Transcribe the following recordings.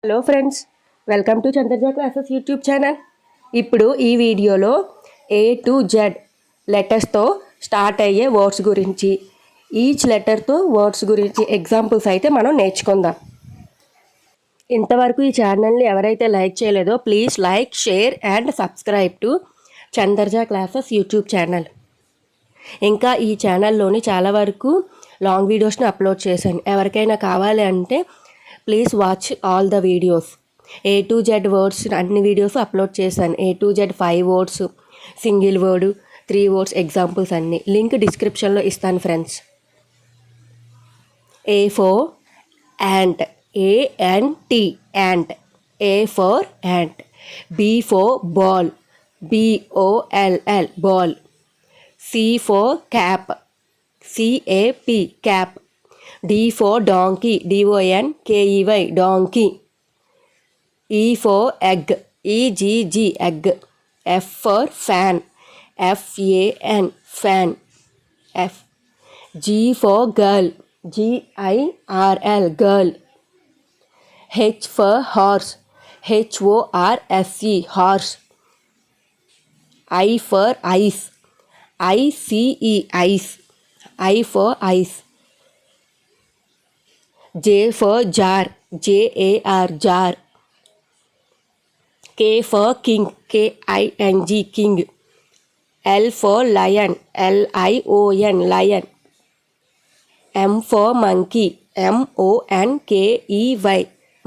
Hello friends, welcome to Chandraja classes YouTube channel. ఇప్పుడు ఈ వీడియోలో A to Z లెటర్స్తో స్టార్ట్ అయ్యే వర్డ్స్ గురించి, ఈచ్ లెటర్తో వర్డ్స్ గురించి ఎగ్జాంపుల్స్ అయితే మనం నేర్చుకుందాం. ఇంతవరకు ఈ ఛానల్ని ఎవరైతే లైక్ చేయలేదో please like, share and subscribe to Chandraja classes YouTube channel. ఇంకా ఈ ఛానల్లోని చాలా వరకు లాంగ్ వీడియోస్ని అప్లోడ్ చేశాను. ఎవరికైనా కావాలి అంటే please watch all the videos. A to Z words అన్ని వీడియోస్ అప్లోడ్ చేశాను. A to Z 5 words, single word, 3 words examples అన్నీ లింక్ డిస్క్రిప్షన్లో ఇస్తాను friends. A for ant, ANT, ant. A for ant. B for ball, BOLL, ball. C for cap, CAP, cap. D for donkey, DONKEY, donkey. E for egg, EGG, egg. F for fan, FAN, fan. F. G for girl, GIRL, girl. H for horse, HORSE, horse. I for ice, ICE, ice. I for ice. J for jar, JAR, jar. K for king, KING, king. L for lion, LION, lion. M for monkey, MONKEY,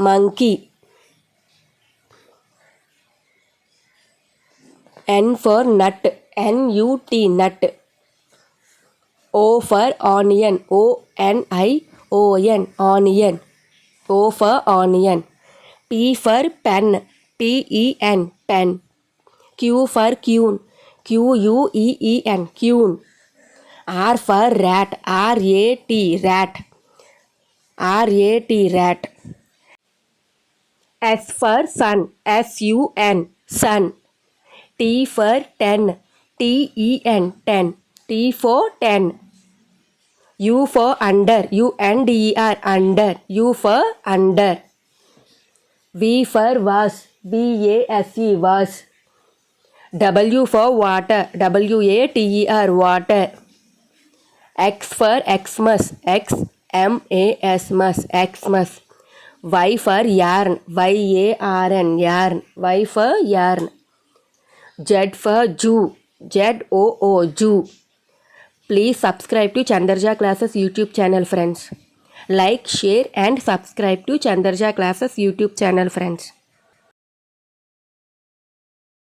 monkey. N for nut, NUT, nut. O for onion, ONION, onion. O for onion. P for pen, PEN, pen. Q for queen, QUEEN, queen. R for rat, RAT, rat. RAT, rat. S for sun, SUN, sun. T for ten, TEN, ten. T for ten. U for under, UNDER, under. U for under. V for was, BASE, was. W for water, WATER, water. X for Xmas, XMAS, mas, Xmas. Y for yarn, YARN, yarn. Y for yarn. Z for zoo, ZOO, zoo. Please subscribe to Chandraja Classes YouTube channel, friends. Like, share and subscribe to Chandraja Classes YouTube channel, friends.